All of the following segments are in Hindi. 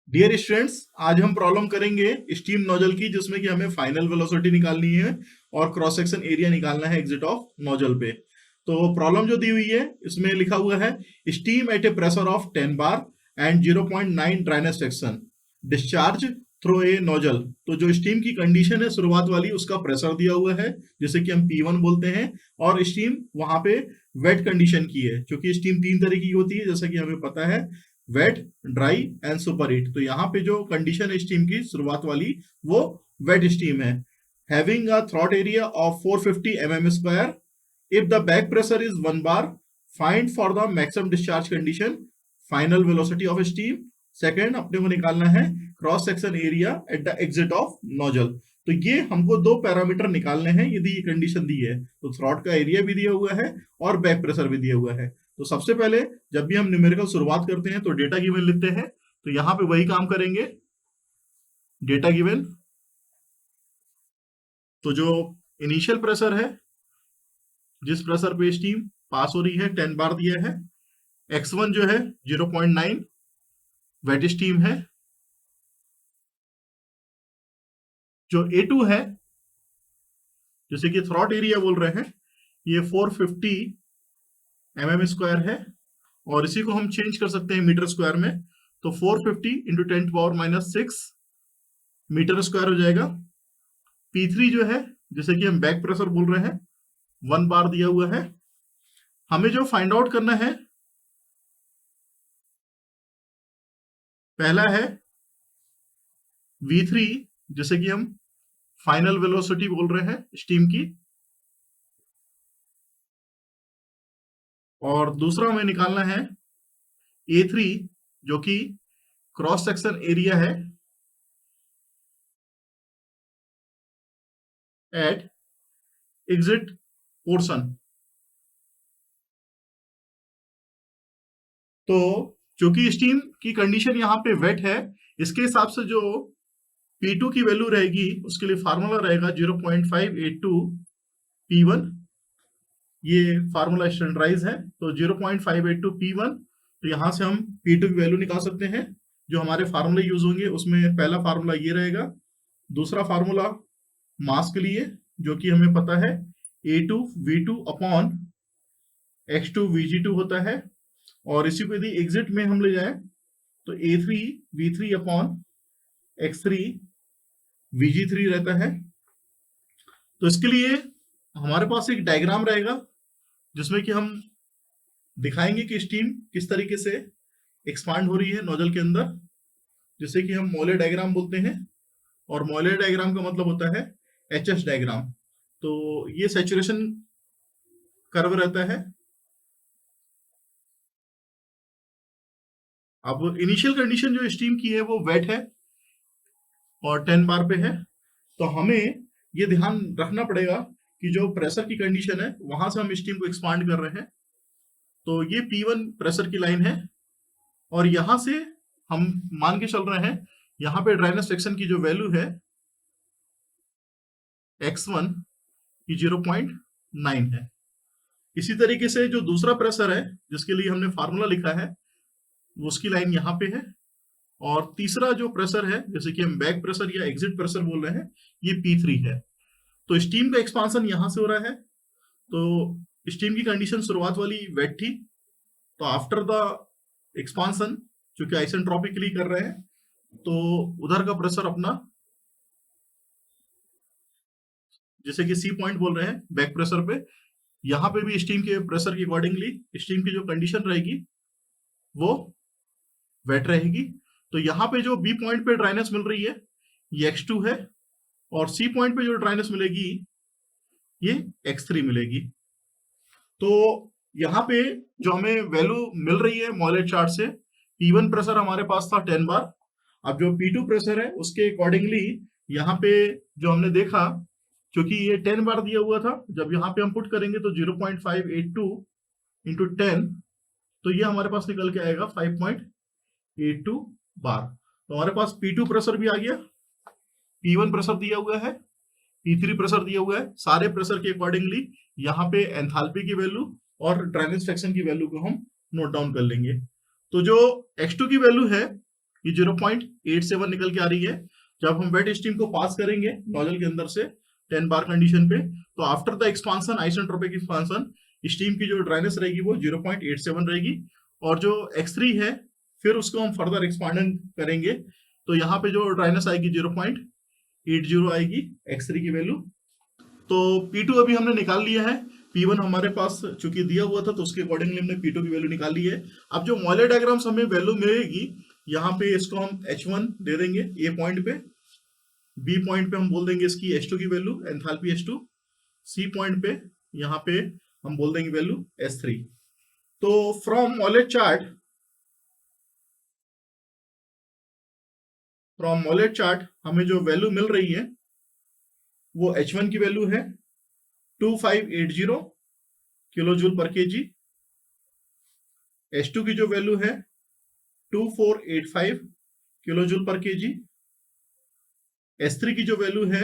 डियर स्टूडेंट्स, आज हम प्रॉब्लम करेंगे स्टीम नोजल की, जिसमें कि हमें फाइनल वेलोसिटी निकालनी है और क्रॉस सेक्शन एरिया निकालना है एग्जिट ऑफ नोजल पे। तो प्रॉब्लम जो दी हुई है इसमें लिखा हुआ है steam eight A pressure of 10 bar and 0.9 dryness section discharge through a nozzle. तो जो स्टीम की कंडीशन है शुरुआत वाली, उसका प्रेशर दिया हुआ है जिसे कि हम P1 बोलते हैं, और स्टीम वहां पे वेट कंडीशन की है, क्योंकि स्टीम तीन तरह की होती है जैसा कि हमें पता है, wet, dry and super heat. तो यहाँ पे जो कंडीशन है स्टीम की शुरुआत वाली, वो वेट स्टीम है। Having a throat area of 450 mm square, if the back pressure is 1 bar, find for the maximum discharge condition final velocity of steam. Second, अपने को निकालना है cross section area at the exit of nozzle. तो ये हमको दो पैरामीटर निकालने हैं यदि ये कंडीशन दी है। तो थ्रॉट का एरिया भी दिया हुआ है और बैक प्रेशर भी दिया हुआ है। तो सबसे पहले जब भी हम न्यूमेरिकल शुरुआत करते हैं तो डेटा गिवन लिखते हैं। तो यहां पे वही काम करेंगे, डेटा गिवन। तो जो इनिशियल प्रेशर है, जिस प्रेशर पे स्टीम पास हो रही है, 10 बार दिया है। x1 जो है 0.9 वेट स्टीम है। जो A2 है, जैसे कि थ्रॉट एरिया बोल रहे हैं, ये 450 mm स्क्वायर है, और इसी को हम चेंज कर सकते हैं मीटर स्क्वायर में। तो 450 इंटू 10⁻⁶ मीटर स्क्वायर हो जाएगा। P3 जो है, जैसे कि हम बैक प्रेशर बोल रहे हैं, 1 बार दिया हुआ है। हमें जो फाइंड आउट करना है, पहला है V3, जैसे कि हम फाइनल वेलोसिटी बोल रहे हैं स्टीम की, और दूसरा हमें निकालना है A3, जो कि क्रॉस सेक्शन एरिया है एट एग्जिट पोर्शन। तो चूंकि स्टीम की कंडीशन यहाँ पे वेट है, इसके हिसाब से जो P2 की वैल्यू रहेगी, उसके लिए फार्मूला रहेगा 0.582 P1। ये फार्मूला स्टैंडर्डाइज है, तो 0.582 P1। तो यहाँ से हम P2 की वैल्यू निकाल सकते हैं। जो हमारे फार्मूले यूज होंगे उसमें पहला फार्मूला ये रहेगा। दूसरा फार्मूला मास के लिए, जो कि हमें पता है A2 V2 upon X2 VG2 होता है, और इसी को यदि एग्जिट में हम ले जाएं तो A3 V3 upon X3 VG3 रहता है। तो इसके लिए हमारे पास एक डायग्राम रहेगा जिसमें कि हम दिखाएंगे कि स्टीम किस तरीके से एक्सपांड हो रही है नोजल के अंदर, जिसे कि हम मोले डायग्राम बोलते हैं। और मोले डायग्राम का मतलब होता है HS डायग्राम। तो ये सैचुरेशन कर्व रहता है। अब इनिशियल कंडीशन जो स्टीम की है वो वेट है और 10 बार पे है। तो हमें ये ध्यान रखना पड़ेगा कि जो प्रेशर की कंडीशन है वहां से हम स्टीम को एक्सपांड कर रहे हैं। तो ये P1 प्रेशर की लाइन है, और यहां से हम मान के चल रहे हैं यहाँ पे ड्राइनेस सेक्शन की जो वैल्यू है x1 की 0.9 है। इसी तरीके से जो दूसरा प्रेशर है जिसके लिए हमने फार्मूला लिखा है, उसकी लाइन यहाँ पे है। और तीसरा जो प्रेशर है, जैसे कि हम बैक प्रेशर या एग्जिट प्रेशर बोल रहे हैं, ये P3 है। तो स्टीम का एक्सपांशन यहां से हो रहा है। तो स्टीम की कंडीशन शुरुआत वाली वेट थी, तो आफ्टर द एक्सपांशन, चूंकि आइसेंट्रोपिकली कर रहे हैं, तो उधर का प्रेशर अपना, जैसे कि C पॉइंट बोल रहे हैं बैक प्रेशर पे, यहां पे भी स्टीम के प्रेशर के अकॉर्डिंगली स्टीम की जो कंडीशन रहेगी वो वेट रहेगी। तो यहाँ पे जो B पॉइंट पे ड्राइनेस मिल रही है ये X2 है, और C पॉइंट पे जो ड्राइनेस मिलेगी ये X3 मिलेगी। तो यहाँ पे जो हमें वैल्यू मिल रही है मॉलेट चार्ट से, P1 प्रेशर हमारे पास था 10 बार। अब जो P2 प्रेशर है उसके अकॉर्डिंगली यहाँ पे जो हमने देखा, क्योंकि ये 10 बार दिया हुआ था, जब यहाँ पे हम पुट करेंगे तो 0.582 इंटू 10, तो ये हमारे पास निकल के आएगा 5.82 बार। तो हमारे पास P2 प्रेशर भी आ गया, P1 प्रेशर दिया हुआ है, P3 प्रेशर दिया हुआ है। सारे प्रेशर के अकॉर्डिंगली यहाँ पे एंथैल्पी की वैल्यू और ड्राइनेस फ्रैक्शन की वैल्यू को हम नोट डाउन कर लेंगे। तो जो X2 की वैल्यू है ये 0.87 निकल के आ रही है। जब हम वेट स्टीम को पास करेंगे नोजल के अंदर से 10 बार कंडीशन पे, तो after the expansion, isentropic expansion, steam की जो ड्राइनेस रहेगी वो 0.87 रहेगी। और जो x3 है फिर उसको हम फर्दर एक्सपांडन करेंगे, तो यहाँ पे जो ड्राइनेस आएगी 0.80 आएगी x3 की वैल्यू। तो P2 अभी हमने निकाल लिया है, P1 हमारे पास चूंकि दिया हुआ था तो उसके अकॉर्डिंगली हमने P2 की वैल्यू निकाल ली है। अब जो मॉलेर डायग्राम्स हमें वैल्यू मिलेगी, यहाँ पे इसको हम H1 दे देंगे A पॉइंट पे, B पॉइंट पे हम बोल देंगे इसकी H2 की value enthalpy H2, C point पे यहाँ पे हम बोल देंगे वैल्यू S3। तो फ्रॉम मॉलेर चार्ट हमें जो वैल्यू मिल रही है वो H1 की वैल्यू है 2580 किलो जूल पर केजी, H2 की जो वैल्यू है 2485 किलो जूल पर केजी, S3 की जो वैल्यू है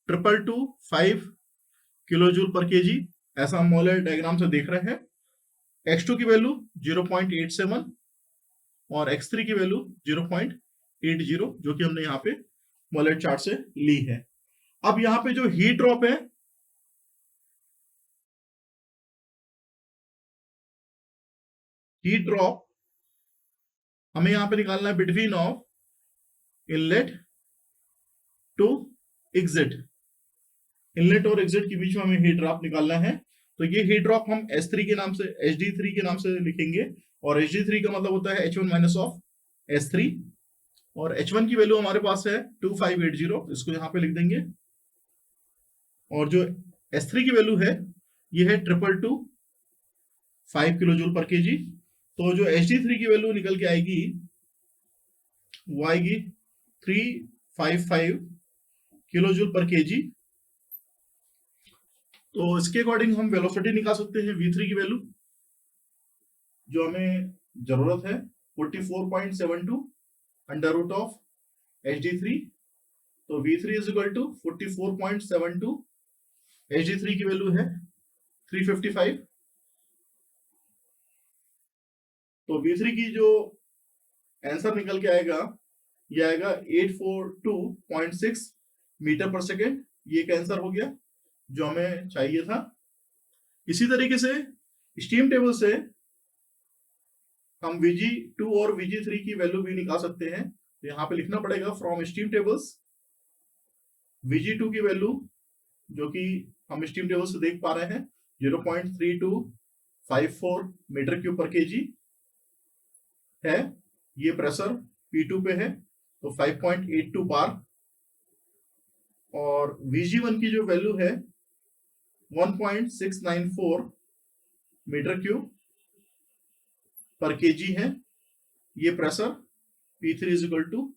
2225 किलो जूल पर केजी, ऐसा हम मॉलेर डायग्राम से देख रहे हैं। X2 की वैल्यू 0.87 और X3 की वैल्यू 0.80, जो कि हमने यहाँ पे मॉलेर चार्ट से ली है। अब यहाँ पे जो हीट ड्रॉप है, हीट ड्रॉप हमें यहाँ पे निकालना है between of inlet to exit. Inlet और एग्जिट के बीच में हमें हीट ड्रॉप निकालना है। तो ये हीट ड्रॉप हम S3 के नाम से, HD3 के नाम से लिखेंगे, और HD3 का मतलब होता है H1 माइनस ऑफ S3। और H1 की वैल्यू हमारे पास है 2580, इसको यहाँ पे लिख देंगे। और जो S3 की वैल्यू है ये है 2225 किलो जूल पर केजी। तो जो HD3 की वैल्यू निकल के आएगी वो आएगी 355 किलो जूल पर केजी। तो इसके अकॉर्डिंग हम वेलोसिटी निकाल सकते हैं V3 की वैल्यू, जो हमें जरूरत है 44.72 अंडर रूट ऑफ HD3। तो V3 is equal to 44.72, HD3 की वैल्यू है 355। तो V3 की जो आंसर निकल के आएगा ये आएगा 842.6 मीटर पर सेकेंड। ये एक आंसर हो गया जो हमें चाहिए था। इसी तरीके से स्टीम टेबल से हम Vg2 और Vg3 की वैल्यू भी निकाल सकते हैं। तो यहाँ पे लिखना पड़ेगा फ्रॉम स्टीम टेबल्स Vg2 की वैल्यू, जो कि हम स्टीम टेबल से देख पा रहे हैं 0.3254 मीटर क्यूब पर केजी है। ये प्रेशर P2 पे है तो 5.82 बार। और Vg1 की जो वैल्यू है 1.694 मीटर क्यूब पर केजी है। ये pressure P3 is equal to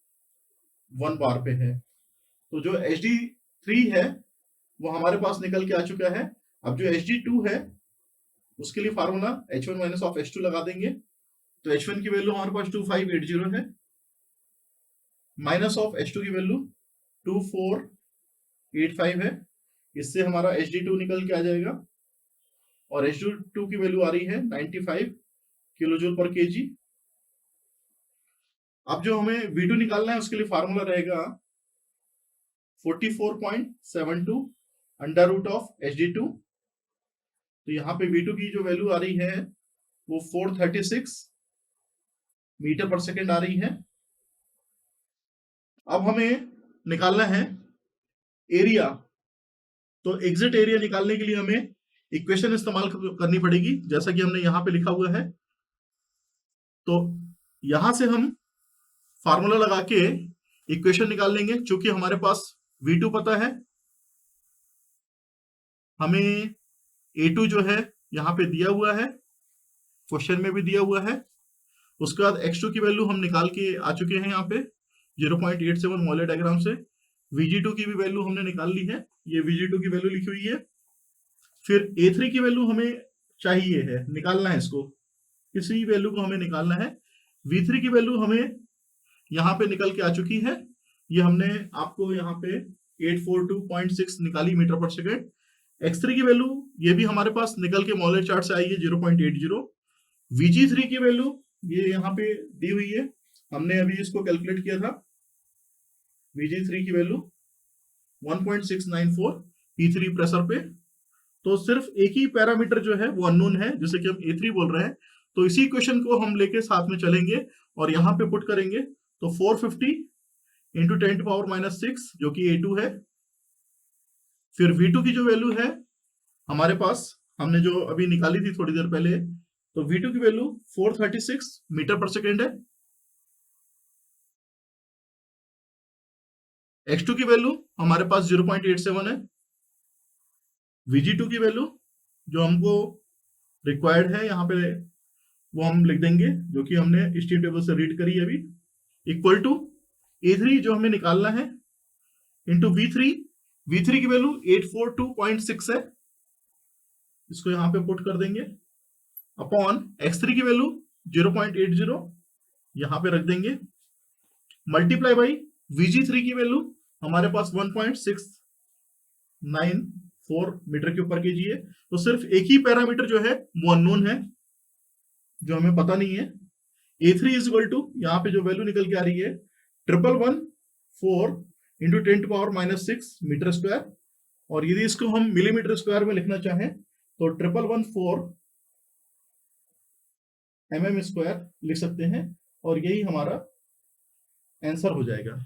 1 bar पे है। तो जो HD3 है वो हमारे पास निकल के आ चुका है। अब जो HD2 है उसके लिए formula H1 minus of H2 लगा देंगे। तो H1 की वैल्यू हमारे पास 2580 है, माइनस ऑफ H2 की वैल्यू 2485 है। इससे हमारा HD2 निकल के आ जाएगा, और HD2 की वैल्यू आ रही है 95 किलो जूल पर केजी। अब जो हमें V2 निकालना है उसके लिए फार्मूला रहेगा 44.72 अंडर रूट ऑफ HD2। तो यहाँ पे V2 की जो वैल्यू आ रही है वो 436 मीटर पर सेकेंड आ रही है। अब हमें निकालना है एरिया। तो एग्जिट एरिया निकालने के लिए हमें इक्वेशन इस्तेमाल करनी पड़ेगी, जैसा कि हमने यहाँ पे लिखा हुआ है। तो यहां से हम फार्मूला लगा के इक्वेशन निकाल लेंगे। चूंकि हमारे पास V2 पता है, हमें A2 जो है यहाँ पे दिया हुआ है, क्वेश्चन में भी दिया हुआ है। उसके बाद X2 की वैल्यू हम निकाल के आ चुके हैं यहाँ पे 0.87 मॉलेर डायग्राम से। Vg2 की भी वैल्यू हमने निकाल ली है, ये Vg2 की वैल्यू लिखी हुई है। फिर A3 की वैल्यू हमें चाहिए है, निकालना है इसको, इसी वैल्यू को हमें निकालना है। V3 की वैल्यू हमें यहाँ पे निकल के आ चुकी है, ये हमने आपको यहाँ पे 842.6 निकाली मीटर पर सेकेंड। X3 की वैल्यू ये भी हमारे पास निकल के मॉलेर चार्ट से आई है 0.80। Vg3 की वैल्यू ये यहाँ पे दी हुई है, हमने अभी इसको कैलकुलेट किया था, Vg3 की वैल्यू 1.694 P3 प्रेशर पे। तो सिर्फ एक ही पैरामीटर जो है वो अननोन है, जिसे कि हम A3 बोल रहे हैं। तो इसी क्वेश्चन को हम लेके साथ में चलेंगे और यहाँ पे पुट करेंगे। तो 450 इंटू 10⁻⁻6 जो कि A2 है। फिर V2 की जो वैल्यू है हमारे पास, हमने जो अभी निकाली थी थोड़ी देर पहले, तो V2 की वैल्यू 436 मीटर पर सेकेंड है। X2 की वैल्यू हमारे पास 0.87 है। Vg2 की वैल्यू जो हमको रिक्वायर्ड है यहाँ पे वो हम लिख देंगे, जो कि हमने स्टीम टेबल से रीड करी है अभी, इक्वल टू A3 जो हमें निकालना है इंटू V3 की वैल्यू 842.6 है, इसको यहाँ पे पुट कर देंगे, अपॉन X3 की वैल्यू 0.80 यहाँ पे रख देंगे, मल्टीप्लाई बाई Vg3 की वैल्यू हमारे पास 1.694 मीटर के ऊपर केजी है। तो सिर्फ एक ही पैरामीटर जो है वो अननोन है, जो हमें पता नहीं है। A3 इज इक्वल टू, यहाँ पे जो वैल्यू निकल के आ रही है 1114 इंटू 10⁻⁻6 मीटर स्क्वायर। और यदि इसको हम मिलीमीटर स्क्वायर में लिखना चाहें तो 1114 mm स्क्वायर लिख सकते हैं, और यही हमारा आंसर हो जाएगा।